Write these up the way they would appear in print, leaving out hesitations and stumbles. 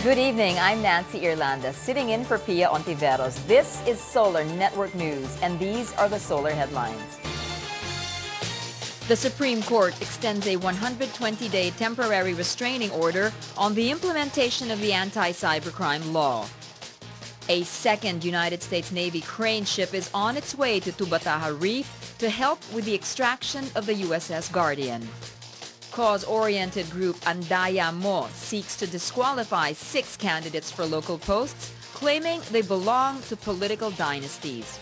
Good evening, I'm Nancy Irlanda, sitting in for Pia Ontiveros. This is Solar Network News, and these are the Solar headlines. The Supreme Court extends a 120-day temporary restraining order on the implementation of the anti-cybercrime law. A second United States Navy crane ship is on its way to Tubataha Reef to help with the extraction of the USS Guardian. Cause-oriented group Andaya Mo seeks to disqualify 6 candidates for local posts, claiming they belong to political dynasties.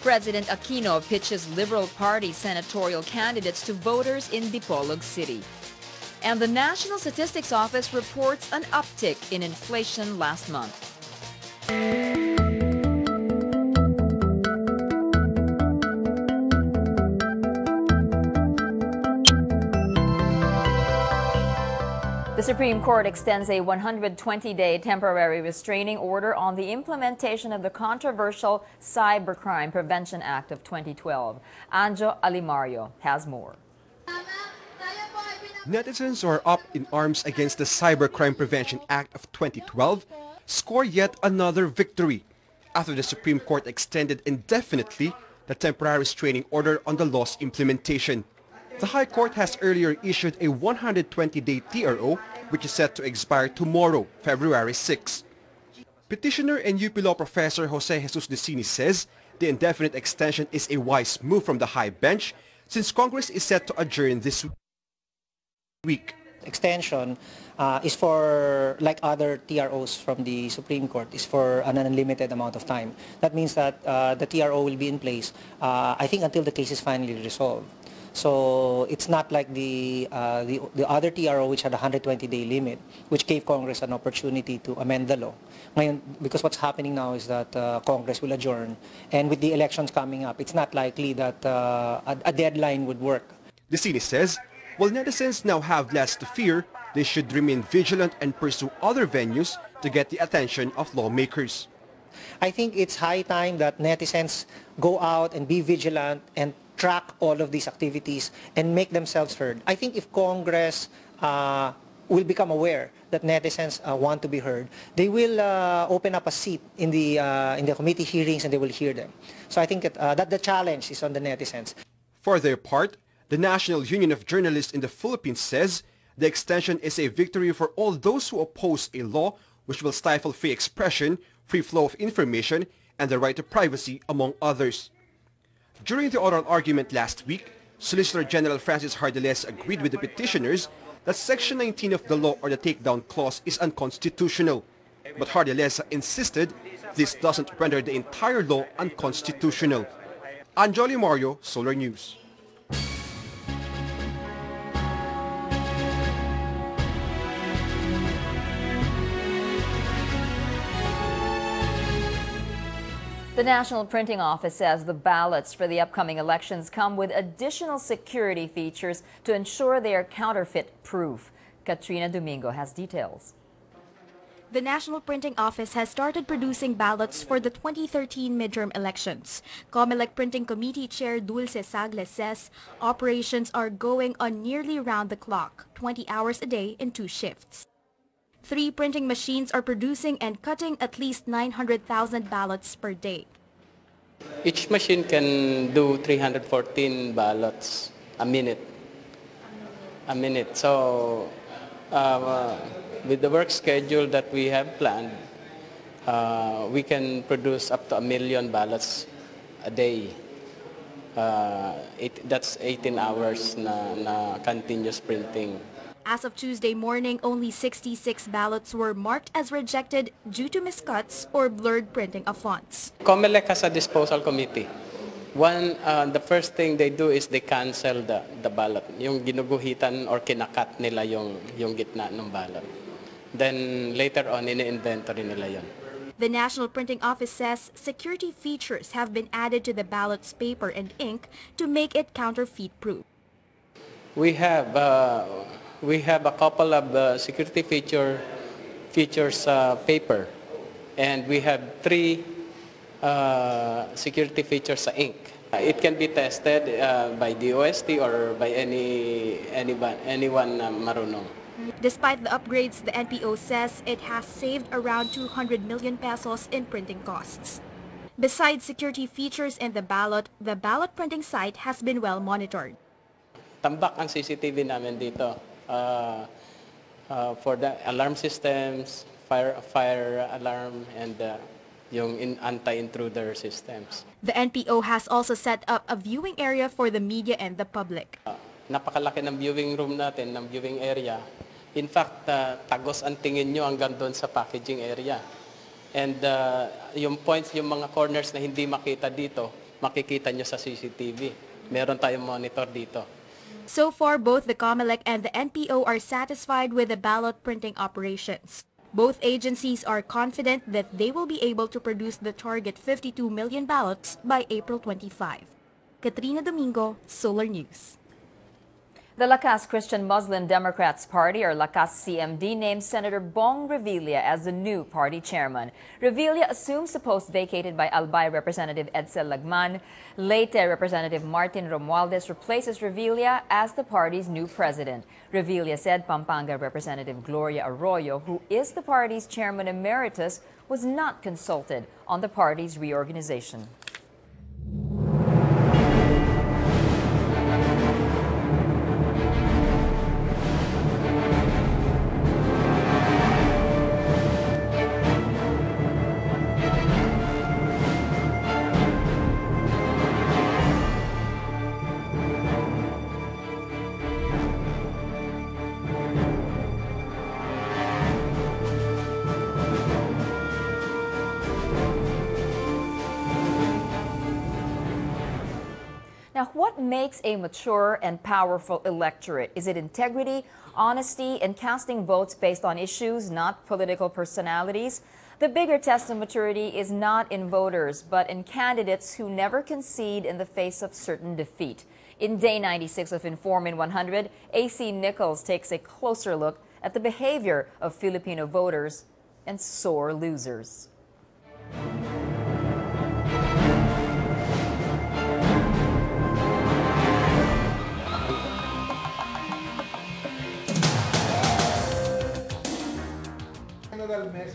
President Aquino pitches Liberal Party senatorial candidates to voters in Dipolog City. And the National Statistics Office reports an uptick in inflation last month. The Supreme Court extends a 120-day temporary restraining order on the implementation of the controversial Cybercrime Prevention Act of 2012. Anjo Alimario has more. Netizens are up in arms against the Cybercrime Prevention Act of 2012 score yet another victory after the Supreme Court extended indefinitely the temporary restraining order on the law's implementation. The High Court has earlier issued a 120-day TRO, which is set to expire tomorrow, February 6. Petitioner and UP Law Professor Jose Jesus Dicini says the indefinite extension is a wise move from the High Bench since Congress is set to adjourn this week. Extension is for, like other TROs from the Supreme Court, is for an unlimited amount of time. That means that the TRO will be in place, I think, until the case is finally resolved. So it's not like the other TRO, which had a 120-day limit, which gave Congress an opportunity to amend the law. Because what's happening now is that Congress will adjourn, and with the elections coming up, it's not likely that a deadline would work. Dicini says, while netizens now have less to fear, they should remain vigilant and pursue other venues to get the attention of lawmakers. I think it's high time that netizens go out and be vigilant and track all of these activities and make themselves heard. I think if Congress will become aware that netizens want to be heard, they will open up a seat in the committee hearings and they will hear them. So I think that the challenge is on the netizens. For their part, the National Union of Journalists in the Philippines says the extension is a victory for all those who oppose a law which will stifle free expression, free flow of information, and the right to privacy, among others. During the oral argument last week, Solicitor General Francis Hardales agreed with the petitioners that Section 19 of the law or the takedown clause is unconstitutional. But Hardales insisted this doesn't render the entire law unconstitutional. Anjo Alimario, Solar News. The National Printing Office says the ballots for the upcoming elections come with additional security features to ensure they are counterfeit-proof. Katrina Domingo has details. The National Printing Office has started producing ballots for the 2013 midterm elections. COMELEC Printing Committee Chair Dulce Sagle says operations are going on nearly round the clock, 20 hours a day in 2 shifts. 3 printing machines are producing and cutting at least 900,000 ballots per day. Each machine can do 314 ballots a minute. So with the work schedule that we have planned, we can produce up to 1 million ballots a day. That's 18 hours na continuous printing. As of Tuesday morning, only 66 ballots were marked as rejected due to miscuts or blurred printing of fonts. COMELEC has a disposal committee. The first thing they do is they cancel the ballot. Yung ginuguhitan or kinakat nila yung gitna ng ballot. Then later on, ini-inventory nila yon. The National Printing Office says security features have been added to the ballot's paper and ink to make it counterfeit-proof. We have a couple of security features paper, and we have 3 security features ink. It can be tested by DOST or by anyone marunong. Despite the upgrades, the NPO says it has saved around 200 million pesos in printing costs. Besides security features in the ballot printing site has been well monitored. Tambak ang CCTV namin dito for the alarm systems, fire alarm, and yung anti-intruder systems. The NPO has also set up a viewing area for the media and the public. Napakalaki ng viewing room natin, ng viewing area. In fact, tagos ang tingin nyo hanggang doon sa packaging area. And yung points, yung mga corners na hindi makita dito, makikita nyo sa CCTV. Meron tayong monitor dito. So far, both the COMELEC and the NPO are satisfied with the ballot printing operations. Both agencies are confident that they will be able to produce the target 52 million ballots by April 25. Katrina Domingo, Solar News. The Lakas Christian Muslim Democrats Party, or Lakas CMD, named Senator Bong Revilla as the new party chairman. Revilla assumes the post vacated by Albay Representative Edsel Lagman. Leyte Representative Martin Romualdez replaces Revilla as the party's new president. Revilla said Pampanga Representative Gloria Arroyo, who is the party's chairman emeritus, was not consulted on the party's reorganization. Now, what makes a mature and powerful electorate? Is it integrity, honesty, and casting votes based on issues, not political personalities? The bigger test of maturity is not in voters, but in candidates who never concede in the face of certain defeat. In Day 96 of Inform in 100, AC Nichols takes a closer look at the behavior of Filipino voters and sore losers.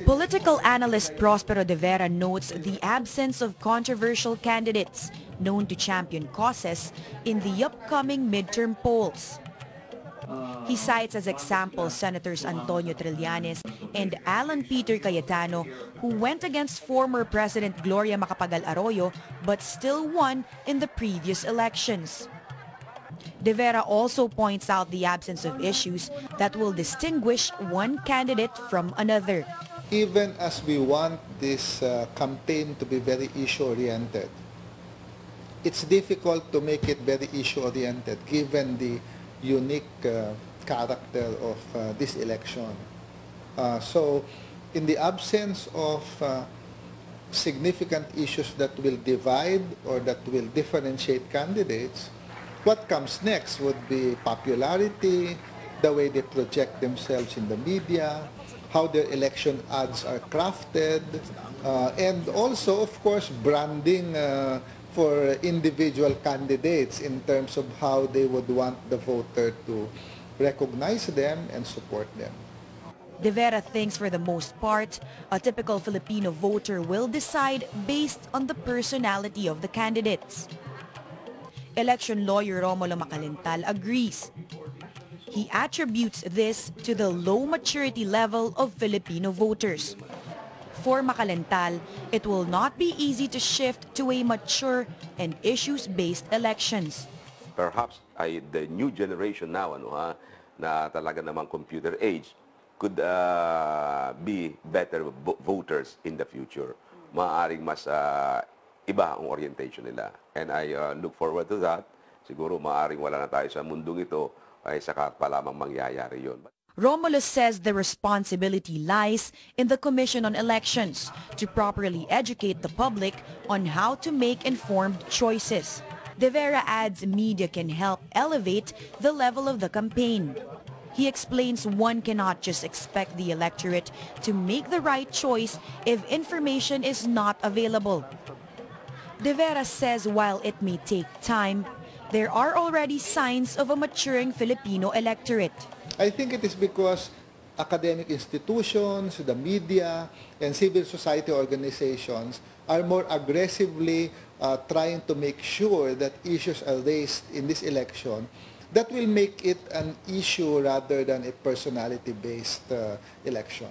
Political analyst Prospero De Vera notes the absence of controversial candidates known to champion causes in the upcoming midterm polls. He cites as examples Senators Antonio Trillanes and Alan Peter Cayetano, who went against former President Gloria Macapagal Arroyo but still won in the previous elections. De Vera also points out the absence of issues that will distinguish one candidate from another. Even as we want this campaign to be very issue-oriented, it's difficult to make it very issue-oriented given the unique character of this election. So in the absence of significant issues that will divide or that will differentiate candidates, what comes next would be popularity, the way they project themselves in the media, how their election ads are crafted, and also, of course, branding for individual candidates in terms of how they would want the voter to recognize them and support them. De Vera thinks for the most part, a typical Filipino voter will decide based on the personality of the candidates. Election lawyer Romulo Macalintal agrees. He attributes this to the low maturity level of Filipino voters. For Macalintal, it will not be easy to shift to a mature and issues-based elections. Perhaps the new generation now, na talaga namang computer age, could be better voters in the future. Maaaring mas iba ang orientation nila. And I look forward to that. Siguro maaaring wala na tayo sa mundong ito, ay saka pa lamang mangyayari yun. Romulo says the responsibility lies in the Commission on Elections to properly educate the public on how to make informed choices. De Vera adds media can help elevate the level of the campaign. He explains one cannot just expect the electorate to make the right choice if information is not available. De Vera says while it may take time, there are already signs of a maturing Filipino electorate. I think it is because academic institutions, the media, and civil society organizations are more aggressively trying to make sure that issues are raised in this election that will make it an issue rather than a personality-based election.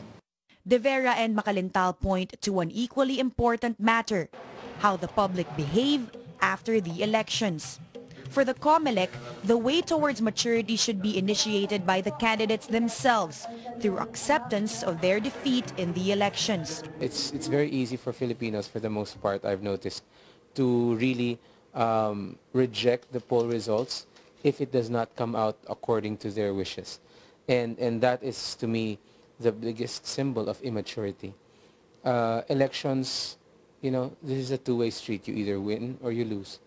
De Vera and Macalintal point to an equally important matter, how the public behave after the elections. For the COMELEC, the way towards maturity should be initiated by the candidates themselves through acceptance of their defeat in the elections. It's very easy for Filipinos, for the most part, I've noticed, to really reject the poll results if it does not come out according to their wishes. And that is, to me, the biggest symbol of immaturity. Elections, you know, this is a two-way street. You either win or you lose.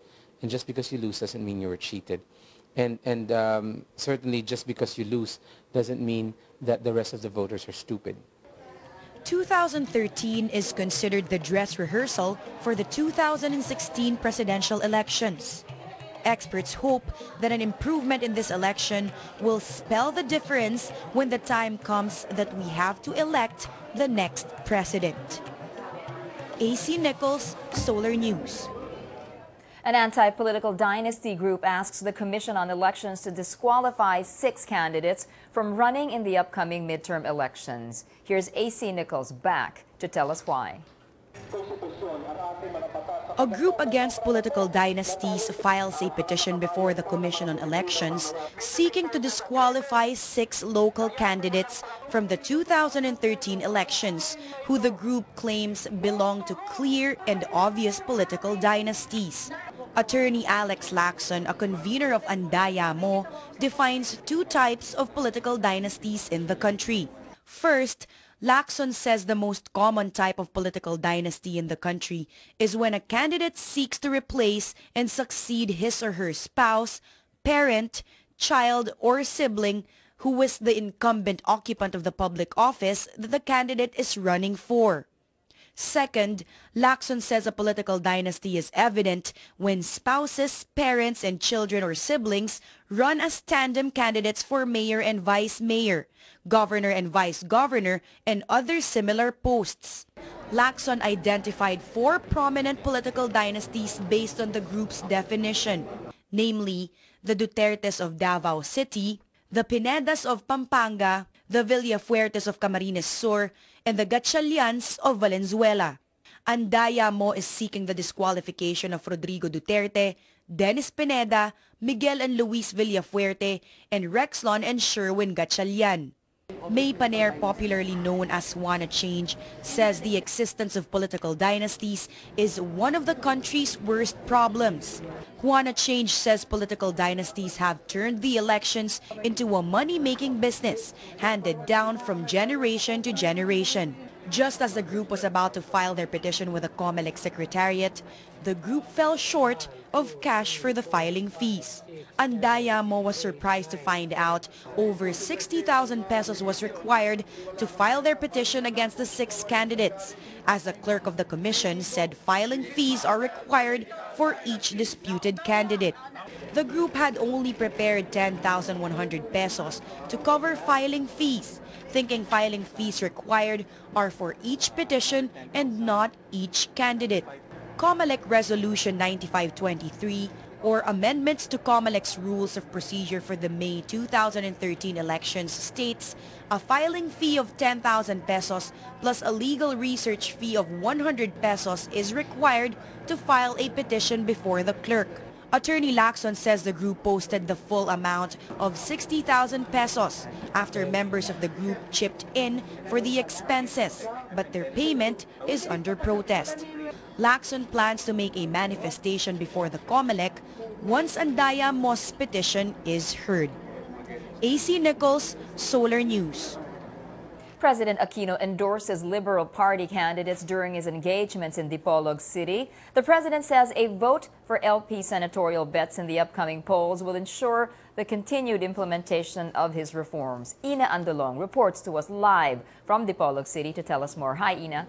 And just because you lose doesn't mean you were cheated. And certainly just because you lose doesn't mean that the rest of the voters are stupid. 2013 is considered the dress rehearsal for the 2016 presidential elections. Experts hope that an improvement in this election will spell the difference when the time comes that we have to elect the next president. AC Nichols, Solar News. An anti-political dynasty group asks the Commission on Elections to disqualify 6 candidates from running in the upcoming midterm elections. Here's AC Nichols back to tell us why. A group against political dynasties files a petition before the Commission on Elections seeking to disqualify 6 local candidates from the 2013 elections who the group claims belong to clear and obvious political dynasties. Attorney Alex Lacson, a convener of Andaya Mo, defines 2 types of political dynasties in the country. First, Lacson says the most common type of political dynasty in the country is when a candidate seeks to replace and succeed his or her spouse, parent, child, or sibling who is the incumbent occupant of the public office that the candidate is running for. Second, Lacson says a political dynasty is evident when spouses, parents, and children or siblings run as tandem candidates for mayor and vice mayor, governor and vice governor, and other similar posts. Lacson identified 4 prominent political dynasties based on the group's definition, namely the Dutertes of Davao City, the Pinedas of Pampanga, the Villafuertes of Camarines Sur, and the Gatchalians of Valenzuela. Andaya Mo is seeking the disqualification of Rodrigo Duterte, Dennis Pineda, Miguel and Luis Villafuerte, and Rexlon and Sherwin Gatchalian. May Paner, popularly known as Juana Change, says the existence of political dynasties is one of the country's worst problems. Juana Change says political dynasties have turned the elections into a money-making business handed down from generation to generation. Just as the group was about to file their petition with the COMELEC Secretariat, the group fell short of cash for the filing fees. Andaya Mo was surprised to find out over 60,000 pesos was required to file their petition against the 6 candidates, as the clerk of the commission said filing fees are required for each disputed candidate. The group had only prepared 10,100 pesos to cover filing fees, thinking filing fees required are for each petition and not each candidate. COMELEC Resolution 9523, or amendments to COMELEC's Rules of Procedure for the May 2013 elections, states a filing fee of 10,000 pesos plus a legal research fee of 100 pesos is required to file a petition before the clerk. Attorney Lacson says the group posted the full amount of 60,000 pesos after members of the group chipped in for the expenses, but their payment is under protest. Lacson plans to make a manifestation before the COMELEC once Andaya Mo's petition is heard. AC Nichols, Solar News. President Aquino endorses Liberal Party candidates during his engagements in Dipolog City. The president says a vote for LP senatorial bets in the upcoming polls will ensure the continued implementation of his reforms. Ina Andolong reports to us live from Dipolog City to tell us more. Hi, Ina.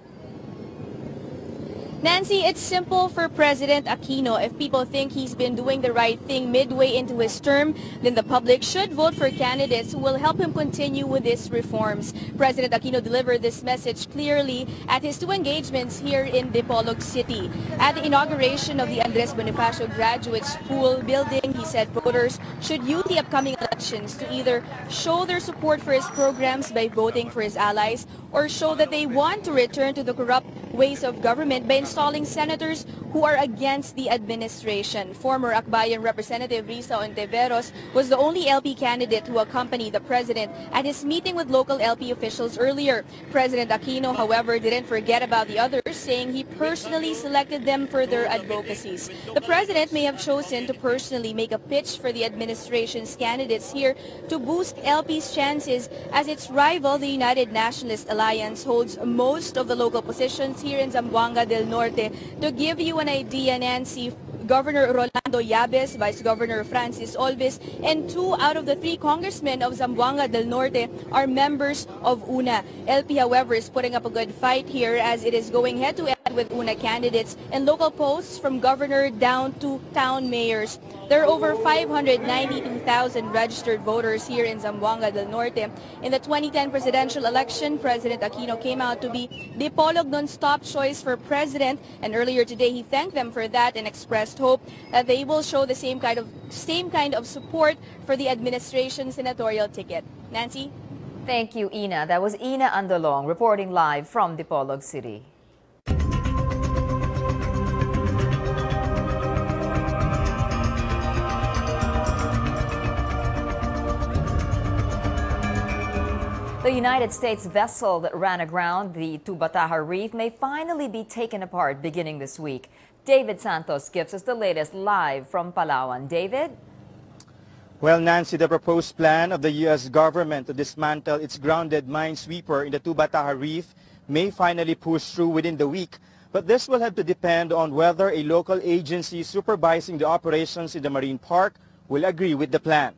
Nancy, it's simple for President Aquino. If people think he's been doing the right thing midway into his term, then the public should vote for candidates who will help him continue with his reforms. President Aquino delivered this message clearly at his 2 engagements here in Dipolog City. At the inauguration of the Andres Bonifacio Graduate School building, he said voters should use the upcoming elections to either show their support for his programs by voting for his allies or show that they want to return to the corrupt ways of government by installing senators who are against the administration. Former Akbayan Representative Risa Ontiveros was the only LP candidate who accompanied the president at his meeting with local LP officials earlier. President Aquino, however, didn't forget about the others, saying he personally selected them for their advocacies. The president may have chosen to personally make a pitch for the administration's candidates here to boost LP's chances, as its rival, the United Nationalist Alliance, holds most of the local positions here in Zamboanga del Norte. To give you an idea, Nancy, Governor Rolando Yabes, Vice Governor Francis Olvis, and 2 out of the 3 congressmen of Zamboanga del Norte are members of UNA. LP, however, is putting up a good fight here as it is going head-to-head with UNA candidates and local posts from governor down to town mayors. There are over 592,000 registered voters here in Zamboanga del Norte. In the 2010 presidential election, President Aquino came out to be Dipolog non-stop choice for president, and earlier today he thanked them for that and expressed hope that they will show the same kind of support for the administration's senatorial ticket. Nancy? Thank you, Ina. That was Ina Andolong reporting live from Dipolog City. The United States vessel that ran aground the Tubataha Reef may finally be taken apart beginning this week. David Santos gives us the latest live from Palawan. David? Well, Nancy, the proposed plan of the U.S. government to dismantle its grounded minesweeper in the Tubataha Reef may finally push through within the week. But this will have to depend on whether a local agency supervising the operations in the marine park will agree with the plan.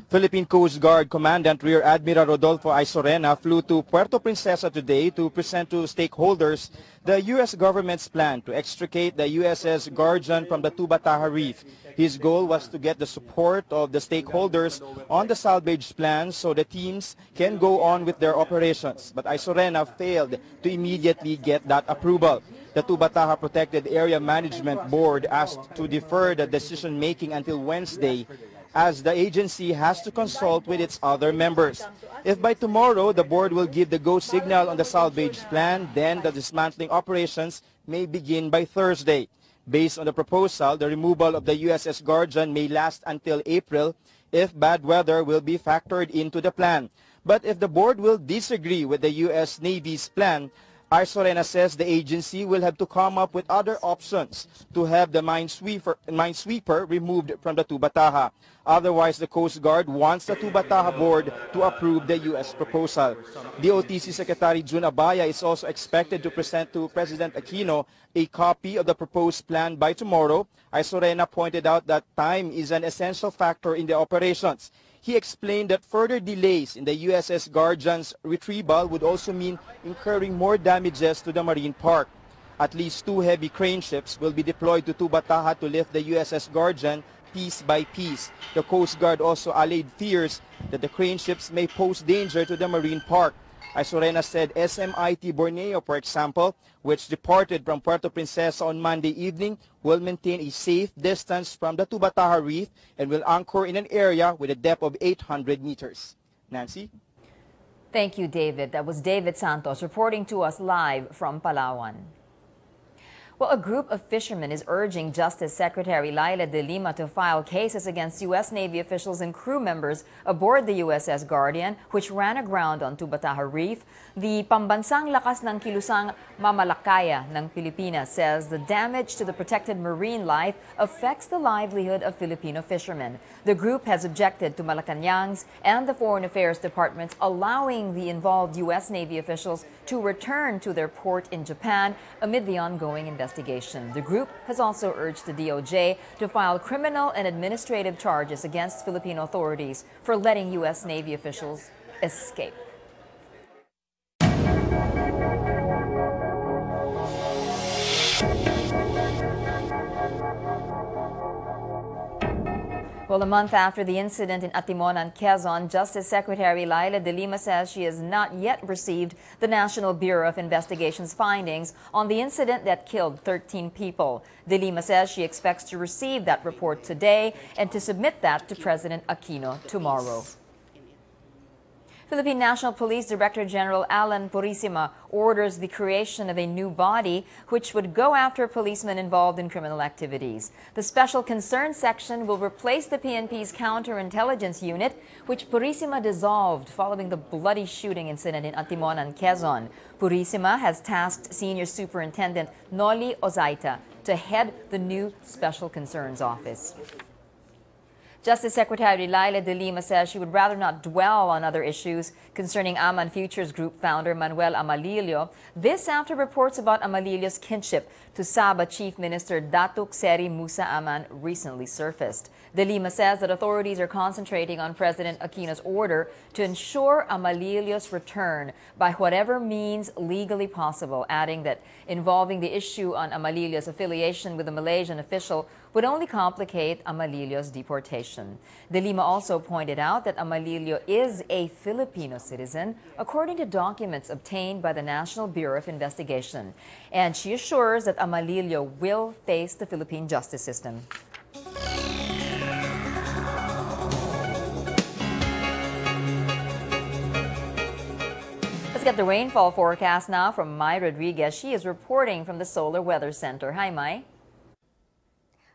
Philippine Coast Guard Commandant Rear Admiral Rodolfo Isorena flew to Puerto Princesa today to present to stakeholders the U.S. government's plan to extricate the USS Guardian from the Tubataha Reef. His goal was to get the support of the stakeholders on the salvage plan so the teams can go on with their operations. But Isorena failed to immediately get that approval. The Tubataha Protected Area Management Board asked to defer the decision-making until Wednesday, as the agency has to consult with its other members. If by tomorrow the board will give the go signal on the salvage plan, then the dismantling operations may begin by Thursday. Based on the proposal, the removal of the USS Guardian may last until April if bad weather will be factored into the plan. But if the board will disagree with the U.S. Navy's plan, Isorena says the agency will have to come up with other options to have the minesweeper removed from the Tubataha. Otherwise, the Coast Guard wants the Tubataha board to approve the U.S. proposal. DOTC Secretary June Abaya is also expected to present to President Aquino a copy of the proposed plan by tomorrow. Isorena pointed out that time is an essential factor in the operations. He explained that further delays in the USS Guardian's retrieval would also mean incurring more damages to the marine park. At least 2 heavy crane ships will be deployed to Tubataha to lift the USS Guardian piece by piece. The Coast Guard also allayed fears that the crane ships may pose danger to the marine park. Isorena said SMIT Borneo, for example, which departed from Puerto Princesa on Monday evening, will maintain a safe distance from the Tubataha Reef and will anchor in an area with a depth of 800 meters. Nancy? Thank you, David. That was David Santos reporting to us live from Palawan. Well, a group of fishermen is urging Justice Secretary Laila de Lima to file cases against U.S. Navy officials and crew members aboard the USS Guardian, which ran aground on Tubataha Reef. The Pambansang Lakas ng Kilusang Mamalakaya ng Pilipinas says the damage to the protected marine life affects the livelihood of Filipino fishermen. The group has objected to Malacanang's and the Foreign Affairs Departments allowing the involved U.S. Navy officials to return to their port in Japan amid the ongoing investigation. The group has also urged the DOJ to file criminal and administrative charges against Filipino authorities for letting U.S. Navy officials escape. Well, a month after the incident in Atimonan, Quezon, Justice Secretary Laila De Lima says she has not yet received the National Bureau of Investigation's findings on the incident that killed 13 people. De Lima says she expects to receive that report today and to submit that to President Aquino tomorrow. Philippine National Police Director General Alan Purisima orders the creation of a new body which would go after policemen involved in criminal activities. The Special Concern Section will replace the PNP's Counterintelligence Unit, which Purisima dissolved following the bloody shooting incident in Atimonan, Quezon. Purisima has tasked Senior Superintendent Noli Ozaita to head the new Special Concerns Office. Justice Secretary Laila De Lima says she would rather not dwell on other issues concerning Aman Futures Group founder Manuel Amalilio. This after reports about Amalilio's kinship to Sabah Chief Minister Datuk Seri Musa Aman recently surfaced. De Lima says that authorities are concentrating on President Aquino's order to ensure Amalilio's return by whatever means legally possible, adding that involving the issue on Amalilio's affiliation with a Malaysian official would only complicate Amalilio's deportation. De Lima also pointed out that Amalilio is a Filipino citizen, according to documents obtained by the National Bureau of Investigation. And she assures that Amalilio will face the Philippine justice system. Let's get the rainfall forecast now from Mai Rodriguez. She is reporting from the Solar Weather Center. Hi, Mai.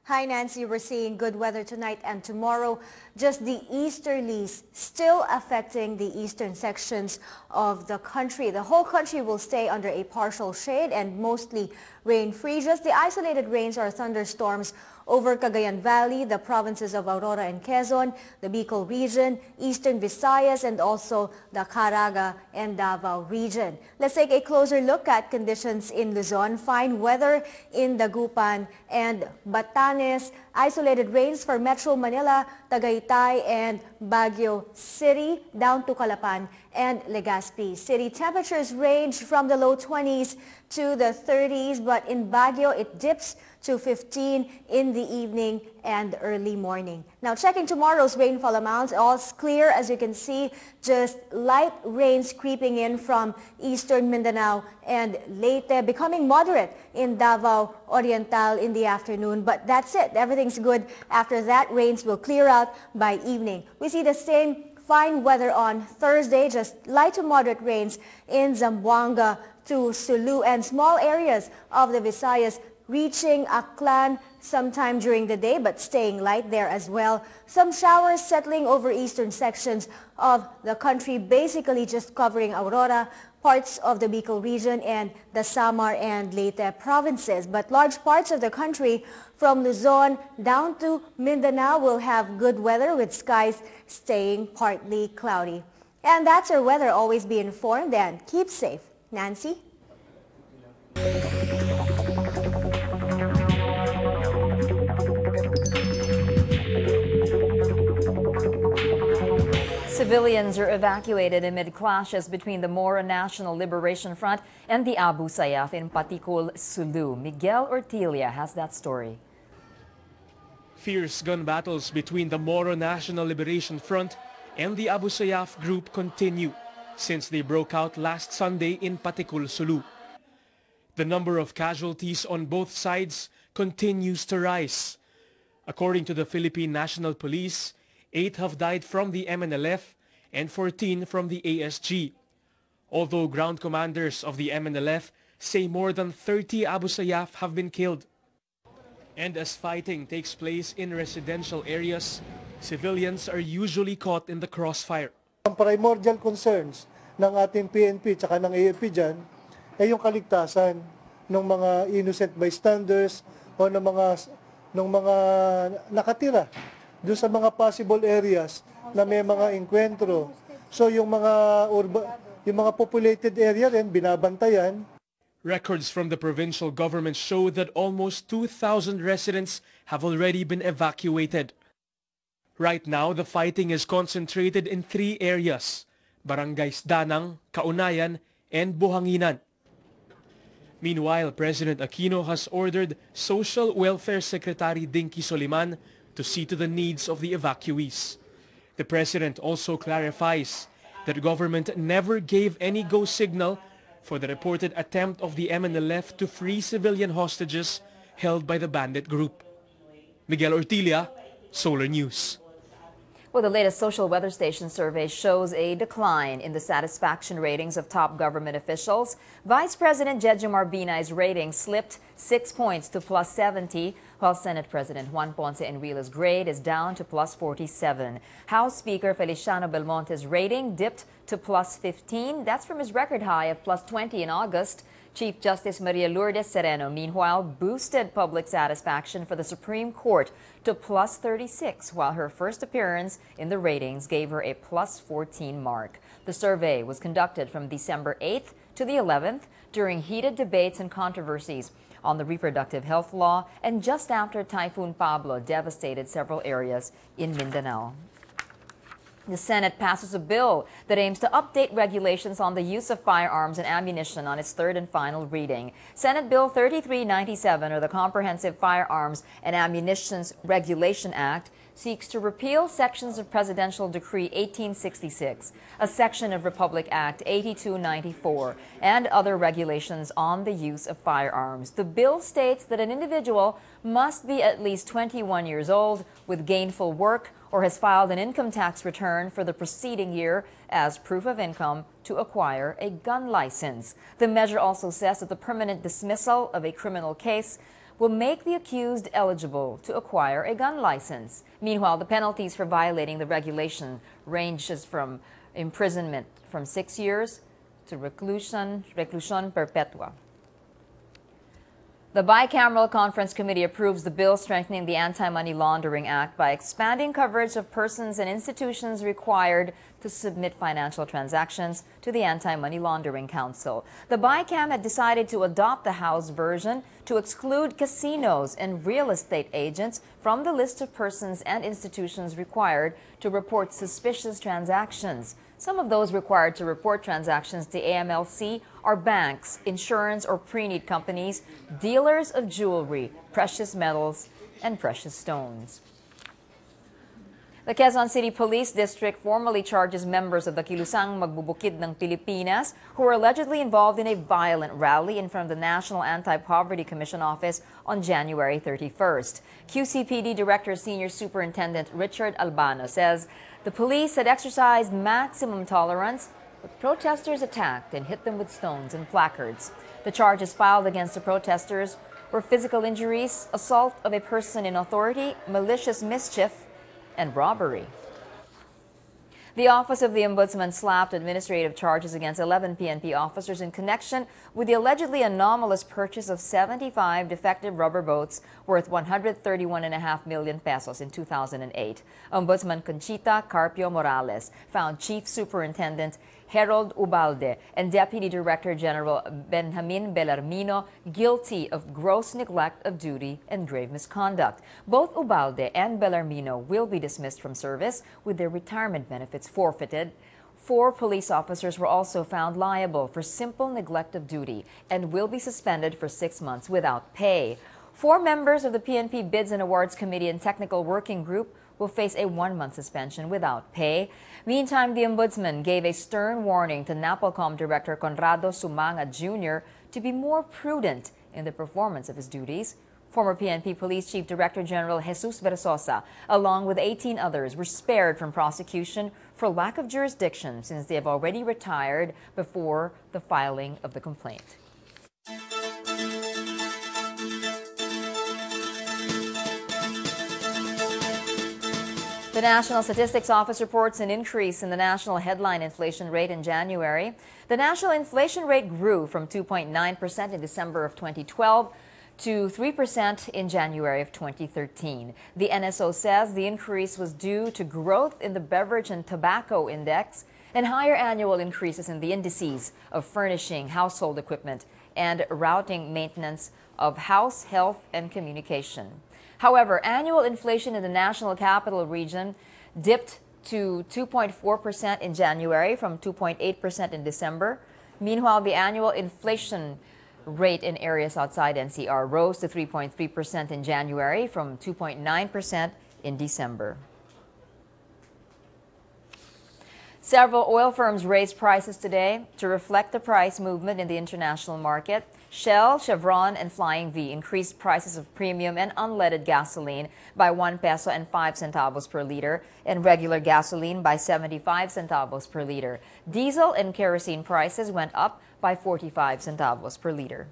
Hi, Nancy. We're seeing good weather tonight and tomorrow. Just the easterlies still affecting the eastern sections of the country. The whole country will stay under a partial shade and mostly rain-free. Just the isolated rains or thunderstorms over Cagayan Valley, the provinces of Aurora and Quezon, the Bicol region, eastern Visayas, and also the Caraga and Davao region. Let's take a closer look at conditions in Luzon. Fine weather in Dagupan and Batanes. Isolated rains for Metro Manila, Tagaytay, and Baguio City, down to Calapan and Legazpi City. Temperatures range from the low 20s to the 30s, but in Baguio it dips to 15 in the evening and early morning. Now checking tomorrow's rainfall amounts, all clear as you can see, just light rains creeping in from eastern Mindanao and Leyte, becoming moderate in Davao Oriental in the afternoon, but that's it. Everything's good. After that, rains will clear out by evening. We see the same fine weather on Thursday, just light to moderate rains in Zamboanga to Sulu and small areas of the Visayas reaching Aklan sometime during the day, but staying light there as well. Some showers settling over eastern sections of the country, basically just covering Aurora, parts of the Bicol region, and the Samar and Leyte provinces. But large parts of the country from Luzon down to Mindanao will have good weather with skies staying partly cloudy. And that's our weather. Always be informed and keep safe. Nancy? Civilians are evacuated amid clashes between the Moro National Liberation Front and the Abu Sayyaf in Paticul, Sulu. Miguel Ortilia has that story. Fierce gun battles between the Moro National Liberation Front and the Abu Sayyaf group continue since they broke out last Sunday in Paticul, Sulu. The number of casualties on both sides continues to rise. According to the Philippine National Police, 8 have died from the MNLF and 14 from the ASG. Although ground commanders of the MNLF say more than 30 Abu Sayyaf have been killed. And as fighting takes place in residential areas, civilians are usually caught in the crossfire. Ang primordial concerns ng ating PNP at ng AFP dyan ay yung kaligtasan ng mga innocent bystanders o ng mga nakatira doon sa mga possible areas na may mga enkwentro. So yung mga populated area rin binabantayan. Records from the provincial government show that almost 2,000 residents have already been evacuated. Right now, the fighting is concentrated in 3 areas: Barangays Danang, Kaunayan, and Buhanginan. Meanwhile, President Aquino has ordered Social Welfare Secretary Dinky Soliman to see to the needs of the evacuees. The president also clarifies that the government never gave any go signal for the reported attempt of the MNLF to free civilian hostages held by the bandit group. Miguel Ortilia, Solar News. Well, the latest social weather station survey shows a decline in the satisfaction ratings of top government officials. Vice President Jejomar Binay's rating slipped 6 points to plus 70, while Senate President Juan Ponce Enrila's grade is down to plus 47. House Speaker Feliciano Belmonte's rating dipped to plus 15. That's from his record high of plus 20 in August. Chief Justice Maria Lourdes Sereno, meanwhile, boosted public satisfaction for the Supreme Court to plus 36, while her first appearance in the ratings gave her a plus 14 mark. The survey was conducted from December 8th to the 11th during heated debates and controversies on the reproductive health law and just after Typhoon Pablo devastated several areas in Mindanao. The Senate passes a bill that aims to update regulations on the use of firearms and ammunition on its third and final reading. Senate Bill 3397, or the Comprehensive Firearms and Ammunition Regulation Act, seeks to repeal sections of Presidential Decree 1866, a section of Republic Act 8294, and other regulations on the use of firearms. The bill states that an individual must be at least 21 years old with gainful work or has filed an income tax return for the preceding year as proof of income to acquire a gun license. The measure also says that the permanent dismissal of a criminal case will make the accused eligible to acquire a gun license. Meanwhile, the penalties for violating the regulation ranges from imprisonment from 6 years to reclusion perpetua. The Bicameral Conference Committee approves the bill strengthening the Anti-Money Laundering Act by expanding coverage of persons and institutions required to submit financial transactions to the Anti-Money Laundering Council. The Bicam had decided to adopt the House version to exclude casinos and real estate agents from the list of persons and institutions required to report suspicious transactions. Some of those required to report transactions to AMLC are banks, insurance or pre-need companies, dealers of jewelry, precious metals, and precious stones. The Quezon City Police District formally charges members of the Kilusang Magbubukid ng Pilipinas who were allegedly involved in a violent rally in front of the National Anti-Poverty Commission office on January 31st. QCPD Director Senior Superintendent Richard Albano says the police had exercised maximum tolerance, but protesters attacked and hit them with stones and placards. The charges filed against the protesters were physical injuries, assault of a person in authority, malicious mischief, and robbery. The Office of the Ombudsman slapped administrative charges against 11 PNP officers in connection with the allegedly anomalous purchase of 75 defective rubber boats worth 131.5 million pesos in 2008. Ombudsman Conchita Carpio Morales found Chief Superintendent Harold Ubalde and Deputy Director General Benjamin Bellarmino guilty of gross neglect of duty and grave misconduct. Both Ubalde and Bellarmino will be dismissed from service with their retirement benefits forfeited. 4 police officers were also found liable for simple neglect of duty and will be suspended for 6 months without pay. 4 members of the PNP Bids and Awards Committee and Technical Working Group will face a 1-month suspension without pay. Meantime, the Ombudsman gave a stern warning to NAPOLCOM Director Conrado Sumanga Jr. to be more prudent in the performance of his duties. Former PNP Police Chief Director General Jesus Versosa, along with 18 others, were spared from prosecution for lack of jurisdiction since they have already retired before the filing of the complaint. The National Statistics Office reports an increase in the national headline inflation rate in January. The national inflation rate grew from 2.9% in December of 2012 to 3% in January of 2013. The NSO says the increase was due to growth in the beverage and tobacco index and higher annual increases in the indices of furnishing, household equipment, and routing maintenance of house, health, and communication. However, annual inflation in the National Capital Region dipped to 2.4% in January from 2.8% in December. Meanwhile, the annual inflation rate in areas outside NCR rose to 3.3% in January from 2.9% in December. Several oil firms raised prices today to reflect the price movement in the international market. Shell, Chevron, and Flying V increased prices of premium and unleaded gasoline by 1 peso and 5 centavos per liter and regular gasoline by 75 centavos per liter. Diesel and kerosene prices went up by 45 centavos per liter.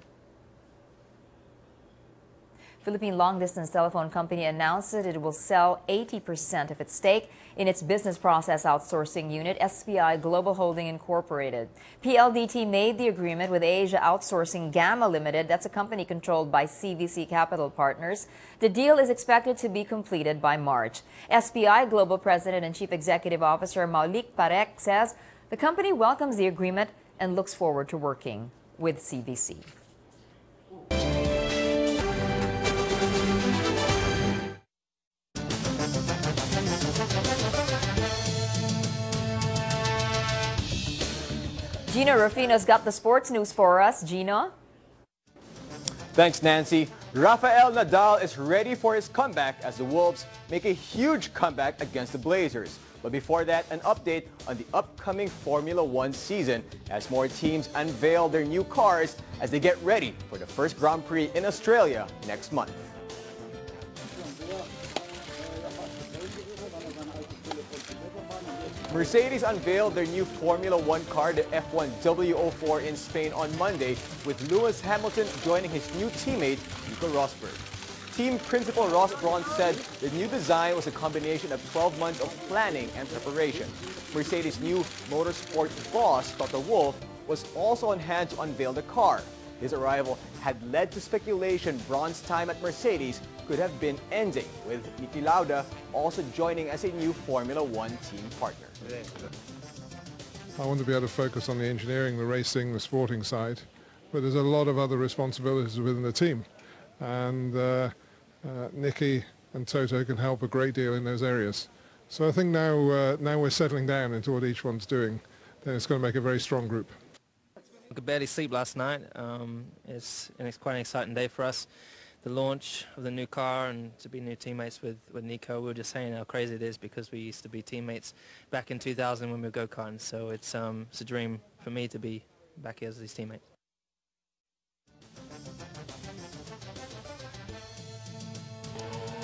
Philippine long-distance telephone company announced that it will sell 80% of its stake in its business process outsourcing unit, SPI Global Holding Incorporated. PLDT made the agreement with Asia Outsourcing Gamma Limited. That's a company controlled by CVC Capital Partners. The deal is expected to be completed by March. SPI Global President and Chief Executive Officer Maulik Parek says the company welcomes the agreement and looks forward to working with CVC. Gino Rufino's got the sports news for us. Gino? Thanks, Nancy. Rafael Nadal is ready for his comeback as the Wolves make a huge comeback against the Blazers. But before that, an update on the upcoming Formula One season as more teams unveil their new cars as they get ready for the first Grand Prix in Australia next month. Mercedes unveiled their new Formula One car, the F1 W04 in Spain on Monday, with Lewis Hamilton joining his new teammate, Nico Rosberg. Team principal Ross Brawn said the new design was a combination of 12 months of planning and preparation. Mercedes' new motorsport boss, Toto Wolff, was also on hand to unveil the car. His arrival had led to speculation Brawn's time at Mercedes could have been ending, with Niki Lauda also joining as a new Formula One team partner. I want to be able to focus on the engineering, the racing, the sporting side, but there's a lot of other responsibilities within the team, and Niki and Toto can help a great deal in those areas. So I think now we're settling down into what each one's doing, then it's going to make a very strong group. I could barely sleep last night. It's quite an exciting day for us. The launch of the new car and to be new teammates with Nico. We were just saying how crazy it is because we used to be teammates back in 2000 when we were go-karting. So it's a dream for me to be back here as his teammate.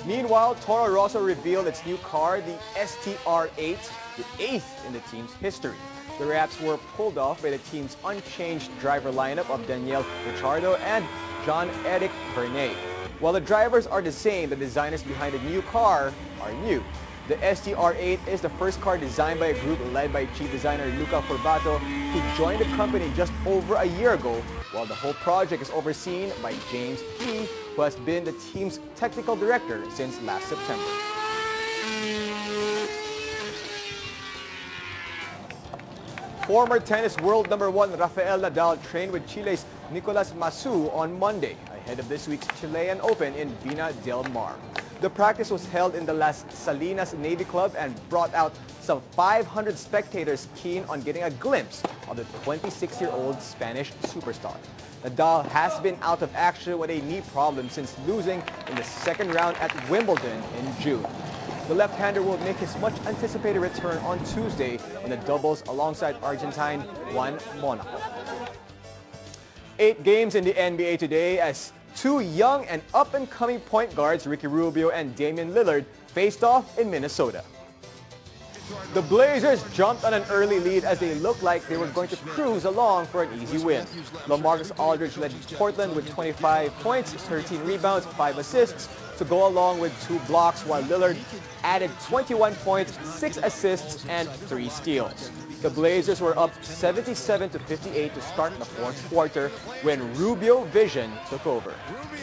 Meanwhile, Toro Rosso revealed its new car, the STR8, the 8th in the team's history. The wraps were pulled off by the team's unchanged driver lineup of Daniel Ricciardo and Jean-Eric Vernet. While the drivers are the same, the designers behind the new car are new. The STR8 is the first car designed by a group led by chief designer Luca Forbato, who joined the company just over a year ago, while the whole project is overseen by James Key, who has been the team's technical director since last September. Former tennis world #1 Rafael Nadal trained with Chile's Nicolas Massou on Monday, ahead of this week's Chilean Open in Vina del Mar. The practice was held in the Las Salinas Navy Club and brought out some 500 spectators keen on getting a glimpse of the 26-year-old Spanish superstar. Nadal has been out of action with a knee problem since losing in the second round at Wimbledon in June. The left-hander will make his much-anticipated return on Tuesday in the doubles alongside Argentine Juan Monaco. 8 games in the NBA today as two young and up-and-coming point guards, Ricky Rubio and Damian Lillard, faced off in Minnesota. The Blazers jumped on an early lead as they looked like they were going to cruise along for an easy win. LaMarcus Aldridge led Portland with 25 points, 13 rebounds, 5 assists to go along with 2 blocks, while Lillard added 21 points, 6 assists, and 3 steals. The Blazers were up 77-58 to start the fourth quarter when Rubio Vision took over.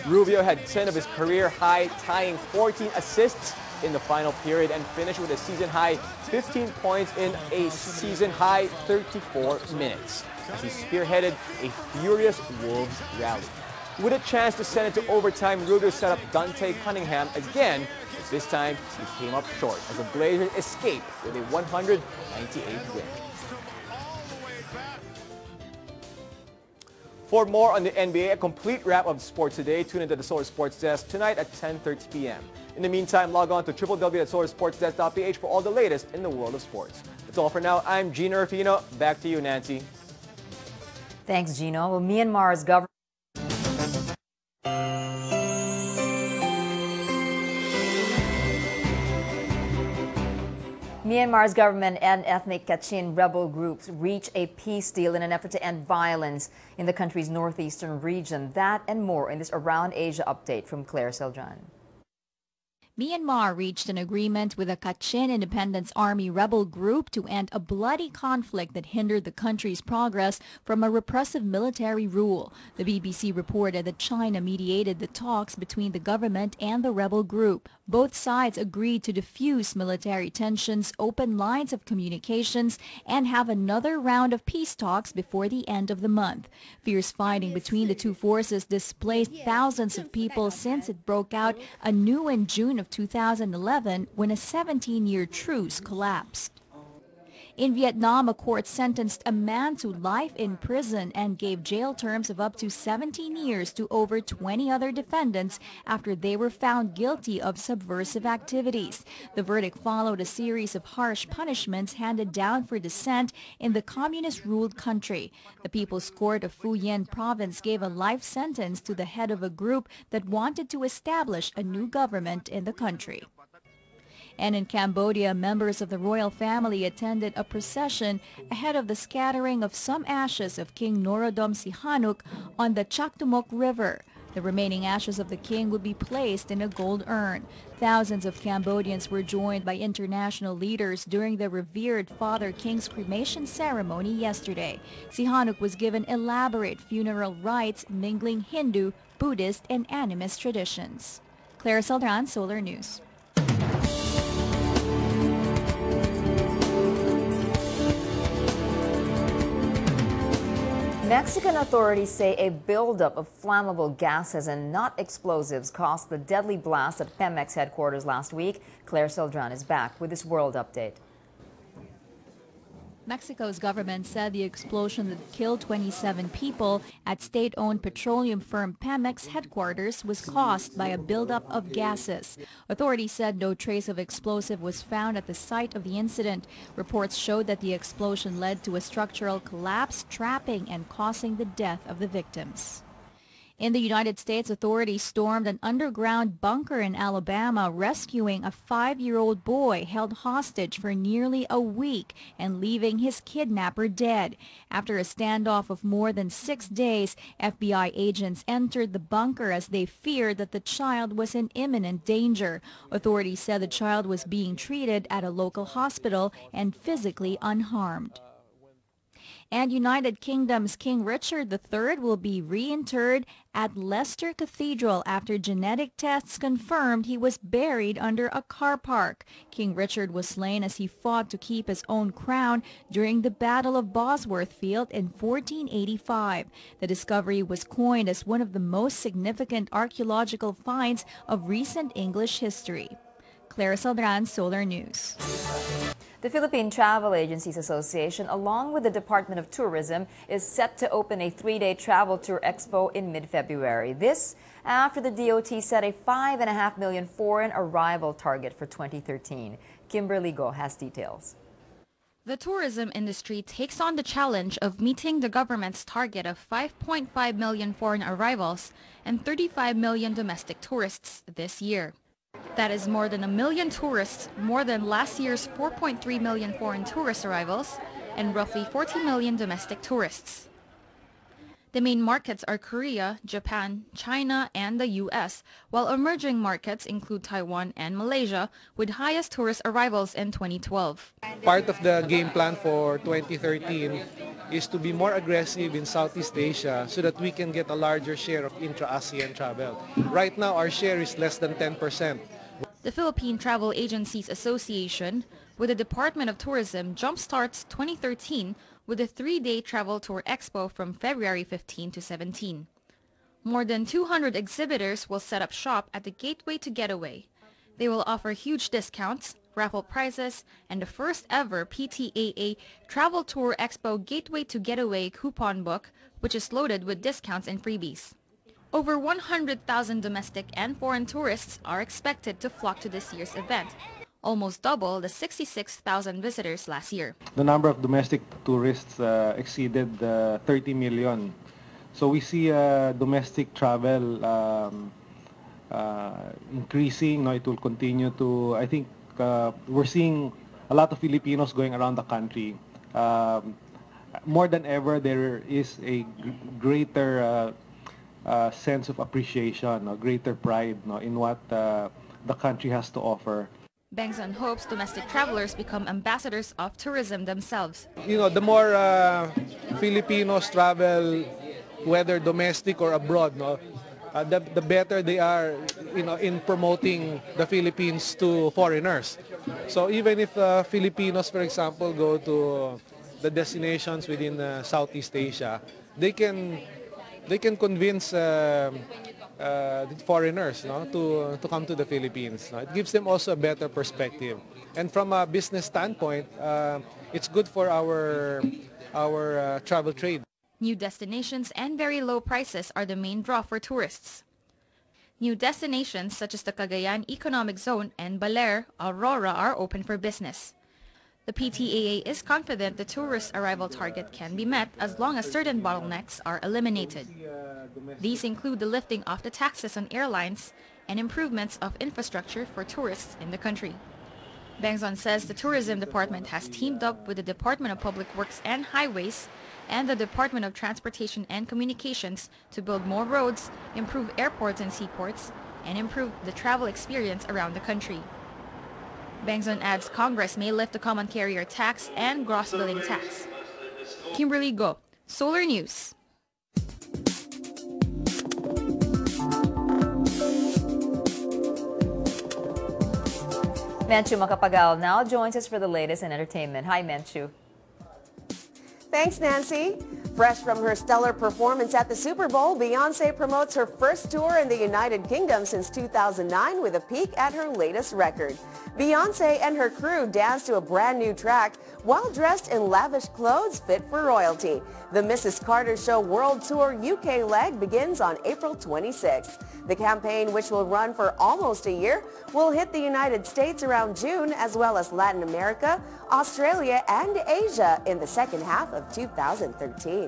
Rubio had 10 of his career high, tying 14 assists in the final period and finished with a season-high 15 points in a season-high 34 minutes as he spearheaded a furious Wolves rally. With a chance to send it to overtime, Rubio set up Dante Cunningham again, but this time he came up short as the Blazers escaped with a 198 win. For more on the NBA, a complete wrap of sports today, tune into the Solar Sports Desk tonight at 10:30 p.m. In the meantime, log on to www.solarsportsdesk.ph for all the latest in the world of sports. That's all for now. I'm Gino Rufino. Back to you, Nancy. Thanks, Gino. Well, Myanmar's government Myanmar's government and ethnic Kachin rebel groups reach a peace deal in an effort to end violence in the country's northeastern region. That and more in this Around Asia update from Claire Seldran. Myanmar reached an agreement with the Kachin Independence Army rebel group to end a bloody conflict that hindered the country's progress from a repressive military rule. The BBC reported that China mediated the talks between the government and the rebel group. Both sides agreed to diffuse military tensions, open lines of communications, and have another round of peace talks before the end of the month. Fierce fighting between the two forces displaced thousands of people since it broke out anew in June of 2011 when a 17-year truce collapsed. In Vietnam, a court sentenced a man to life in prison and gave jail terms of up to 17 years to over 20 other defendants after they were found guilty of subversive activities. The verdict followed a series of harsh punishments handed down for dissent in the communist-ruled country. The People's Court of Phu Yen province gave a life sentence to the head of a group that wanted to establish a new government in the country. And in Cambodia, members of the royal family attended a procession ahead of the scattering of some ashes of King Norodom Sihanouk on the Chaktumok River. The remaining ashes of the king would be placed in a gold urn. Thousands of Cambodians were joined by international leaders during the revered Father King's cremation ceremony yesterday. Sihanouk was given elaborate funeral rites mingling Hindu, Buddhist, and animist traditions. Claire Seldran, Solar News. Mexican authorities say a buildup of flammable gases and not explosives caused the deadly blast at Pemex headquarters last week. Claire Seldran is back with this world update. Mexico's government said the explosion that killed 27 people at state-owned petroleum firm Pemex headquarters was caused by a buildup of gases. Authorities said no trace of explosive was found at the site of the incident. Reports showed that the explosion led to a structural collapse, trapping and causing the death of the victims. In the United States, authorities stormed an underground bunker in Alabama, rescuing a 5-year-old boy held hostage for nearly a week and leaving his kidnapper dead. After a standoff of more than 6 days, FBI agents entered the bunker as they feared that the child was in imminent danger. Authorities said the child was being treated at a local hospital and physically unharmed. And United Kingdom's King Richard III will be reinterred at Leicester Cathedral after genetic tests confirmed he was buried under a car park. King Richard was slain as he fought to keep his own crown during the Battle of Bosworth Field in 1485. The discovery was coined as one of the most significant archaeological finds of recent English history. Claire Seldran, Solar News. The Philippine Travel Agencies Association, along with the Department of Tourism, is set to open a 3-day travel tour expo in mid-February. This after the DOT set a 5.5 million foreign arrival target for 2013. Kimberly Go has details. The tourism industry takes on the challenge of meeting the government's target of 5.5 million foreign arrivals and 35 million domestic tourists this year. That is more than 1 million tourists, more than last year's 4.3 million foreign tourist arrivals, and roughly 40 million domestic tourists. The main markets are Korea, Japan, China, and the US, while emerging markets include Taiwan and Malaysia, with highest tourist arrivals in 2012. Part of the game plan for 2013 is to be more aggressive in Southeast Asia so that we can get a larger share of intra-ASEAN travel. Right now, our share is less than 10%. The Philippine Travel Agencies Association, with the Department of Tourism, jumpstarts 2013 with a 3-day travel tour expo from February 15 to 17. More than 200 exhibitors will set up shop at the Gateway to Getaway. They will offer huge discounts, raffle prizes, and the first ever PTAA Travel Tour Expo Gateway to Getaway coupon book, which is loaded with discounts and freebies. Over 100,000 domestic and foreign tourists are expected to flock to this year's event, almost double the 66,000 visitors last year. The number of domestic tourists exceeded 30 million. So we see domestic travel increasing. It will continue to, I think we're seeing a lot of Filipinos going around the country. More than ever, there is a greater sense of appreciation, greater pride in what the country has to offer. Bengzon hopes domestic travelers become ambassadors of tourism themselves. The more Filipinos travel, whether domestic or abroad, the better they are, in promoting the Philippines to foreigners. So even if Filipinos, for example, go to the destinations within Southeast Asia, they can convince foreigners to come to the Philippines. It gives them also a better perspective. And from a business standpoint, it's good for our travel trade. New destinations and very low prices are the main draw for tourists. New destinations such as the Cagayan Economic Zone and Baler, Aurora are open for business. The PTAA is confident the tourist arrival target can be met as long as certain bottlenecks are eliminated. These include the lifting of the taxes on airlines and improvements of infrastructure for tourists in the country. Bengzon says the Tourism Department has teamed up with the Department of Public Works and Highways and the Department of Transportation and Communications to build more roads, improve airports and seaports, and improve the travel experience around the country. Bengzon adds Congress may lift the common carrier tax and gross billing tax. Kimberly Go, Solar News. Menchu Macapagal now joins us for the latest in entertainment. Hi, Menchu. Thanks, Nancy. Fresh from her stellar performance at the Super Bowl, Beyonce promotes her first tour in the United Kingdom since 2009 with a peek at her latest record. Beyonce and her crew dance to a brand new track while dressed in lavish clothes fit for royalty. The Mrs. Carter Show World Tour UK leg begins on April 26th. The campaign, which will run for almost a year, will hit the United States around June, as well as Latin America, Australia, and Asia in the second half of 2013.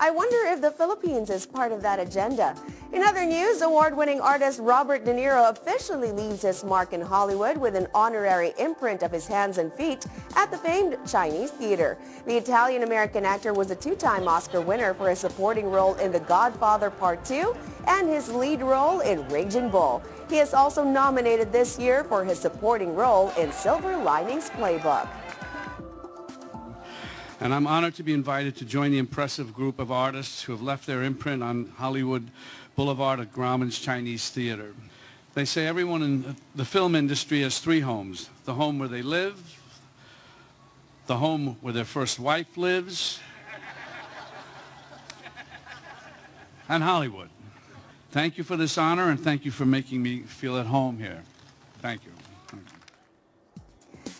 I wonder if the Philippines is part of that agenda. In other news, award-winning artist Robert De Niro officially leaves his mark in Hollywood with an honorary imprint of his hands and feet at the famed Chinese Theater. The Italian-American actor was a two-time Oscar winner for his supporting role in The Godfather Part 2 and his lead role in Raging Bull. He is also nominated this year for his supporting role in Silver Linings Playbook. And I'm honored to be invited to join the impressive group of artists who have left their imprint on Hollywood Boulevard at Grauman's Chinese Theater. They say everyone in the film industry has three homes: the home where they live, the home where their first wife lives, and Hollywood. Thank you for this honor, and thank you for making me feel at home here. Thank you.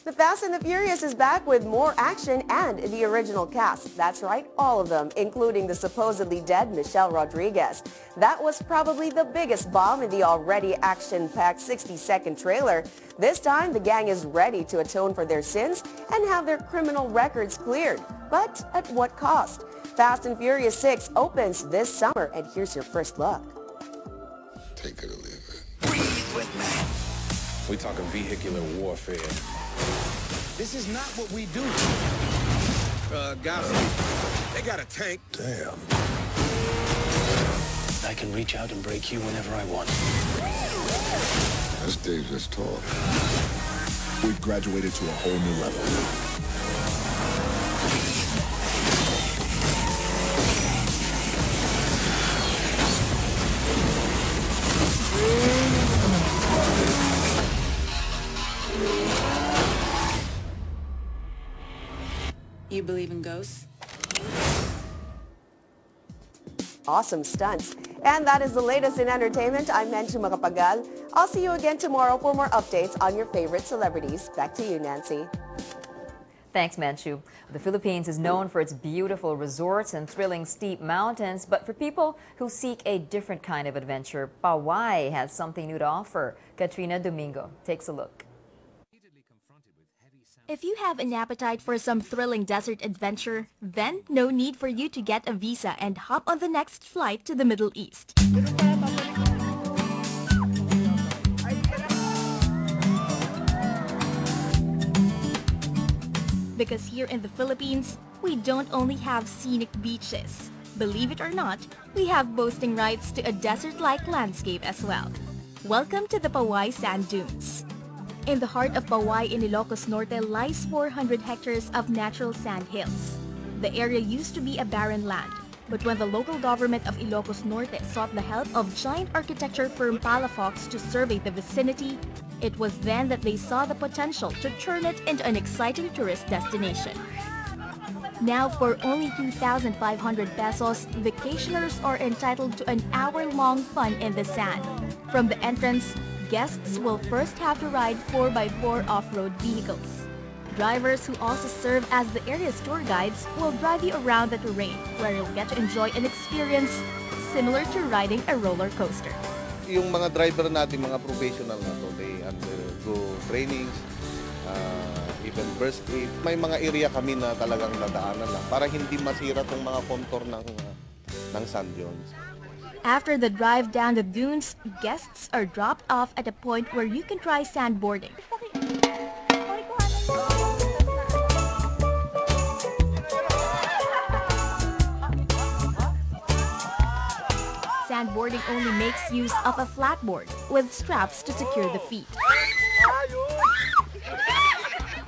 The Fast and the Furious is back with more action and the original cast. That's right, all of them, including the supposedly dead Michelle Rodriguez. That was probably the biggest bomb in the already action-packed 60-second trailer. This time, the gang is ready to atone for their sins and have their criminal records cleared. But at what cost? Fast and Furious 6 opens this summer, and here's your first look. Take it or leave it. Breathe with me. We talking vehicular warfare. This is not what we do. Got him. They got a tank. Damn. I can reach out and break you whenever I want. That's dangerous talk. We've graduated to a whole new level. You believe in ghosts? Awesome stunts. And that is the latest in entertainment. I'm Menchu Makapagal. I'll see you again tomorrow for more updates on your favorite celebrities. Back to you, Nancy. Thanks, Manchu. The Philippines is known for its beautiful resorts and thrilling steep mountains, but for people who seek a different kind of adventure, Pawai has something new to offer. Katrina Domingo takes a look. If you have an appetite for some thrilling desert adventure, then no need for you to get a visa and hop on the next flight to the Middle East. Because here in the Philippines, we don't only have scenic beaches. Believe it or not, we have boasting rights to a desert-like landscape as well. Welcome to the Pawai Sand Dunes. In the heart of Pawai in Ilocos Norte lies 400 hectares of natural sand hills. The area used to be a barren land, but when the local government of Ilocos Norte sought the help of giant architecture firm Palafox to survey the vicinity, it was then that they saw the potential to turn it into an exciting tourist destination. Now, for only 2,500 pesos, vacationers are entitled to an hour-long fun in the sand. From the entrance, guests will first have to ride 4x4 off-road vehicles. Drivers who also serve as the area's tour guides will drive you around the terrain, where you'll get to enjoy an experience similar to riding a roller coaster. Yung mga driver natin, mga professional na to, they undergo trainings, even burst aid. May mga area kami na talagang nadaanan lang para hindi masira tong mga contour ng sand dunes. After the drive down the dunes, guests are dropped off at a point where you can try sandboarding. Sandboarding only makes use of a flat board with straps to secure the feet.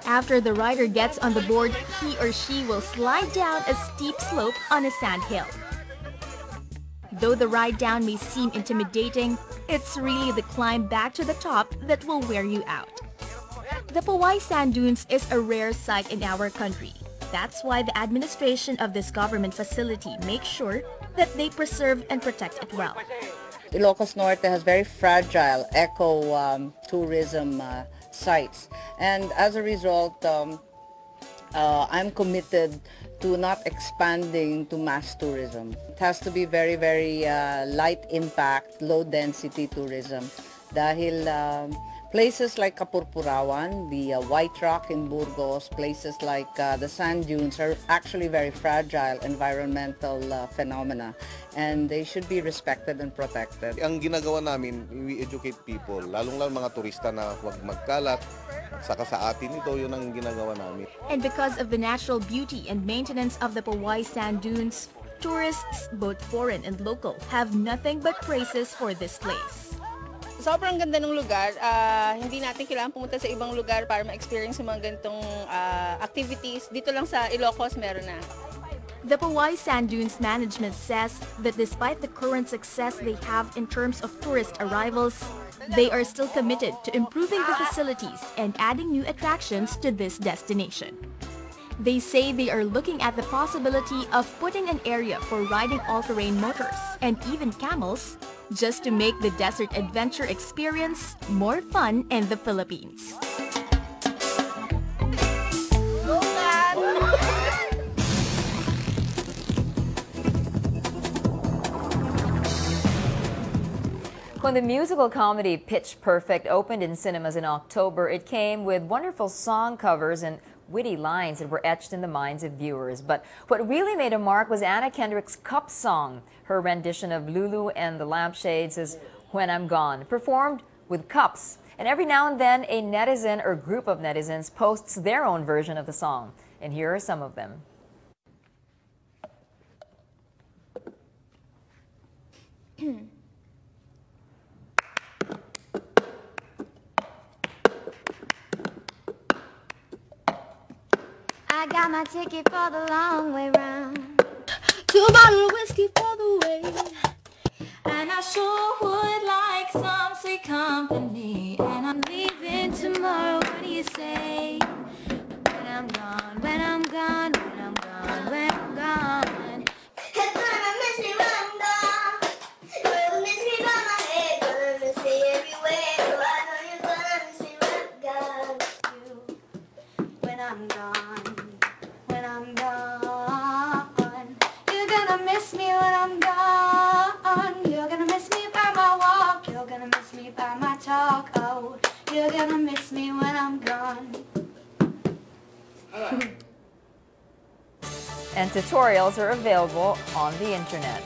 After the rider gets on the board, he or she will slide down a steep slope on a sand hill. Though the ride down may seem intimidating, it's really the climb back to the top that will wear you out. The Pawai Sand Dunes is a rare sight in our country. That's why the administration of this government facility makes sure that they preserve and protect it well. Ilocos Norte has very fragile eco-tourism sites, and as a result, I'm committed to not expanding to mass tourism. It has to be very, very light impact, low density tourism. Dahil places like Kapurpurawan, the White Rock in Burgos, places like the sand dunes are actually very fragile environmental phenomena, and they should be respected and protected. Ang ginagawa namin, we educate people, lalong-lalo mga turista na huwag magkalat. Saka sa atin ito, yun ang ginagawa namin. And because of the natural beauty and maintenance of the Pawai Sand Dunes, tourists, both foreign and local, have nothing but praises for this place. Sobrang ganda ng lugar. Hindi natin kailangan pumunta sa ibang lugar para ma-experience yung mga ganitong activities. Dito lang sa Ilocos, meron na. The Pawai Sand Dunes management says that despite the current success they have in terms of tourist arrivals, they are still committed to improving the facilities and adding new attractions to this destination. They say they are looking at the possibility of putting an area for riding all-terrain motors and even camels, just to make the desert adventure experience more fun in the Philippines. When the musical comedy Pitch Perfect opened in cinemas in October, it came with wonderful song covers and witty lines that were etched in the minds of viewers. But what really made a mark was Anna Kendrick's Cup song. Her rendition of Lulu and the Lampshades is When I'm Gone, performed with cups. And every now and then, a netizen or group of netizens posts their own version of the song. And here are some of them. I got my ticket for the long way round. 2 bottles of whiskey for the way. And I sure would like some sweet company. And I'm leaving tomorrow, what do you say? When I'm gone, when I'm gone, when you're gonna miss me when I'm gone. And tutorials are available on the internet.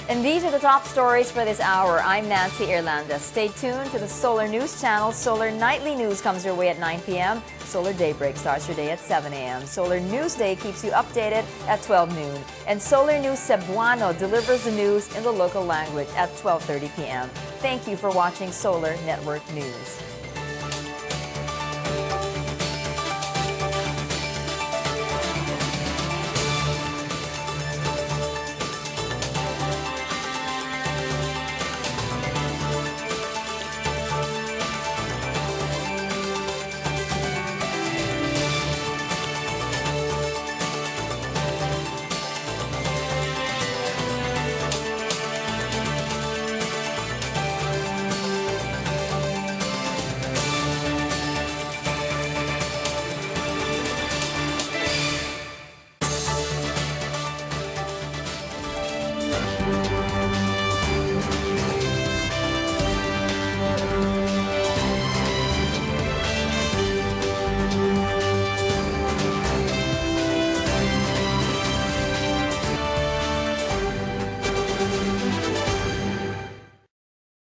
And these are the top stories for this hour. I'm Nancy Irlanda. Stay tuned to the Solar News Channel. Solar Nightly News comes your way at 9 p.m. Solar Daybreak starts your day at 7 a.m. Solar Newsday keeps you updated at 12 noon. And Solar News Cebuano delivers the news in the local language at 12:30 p.m. Thank you for watching Solar Network News.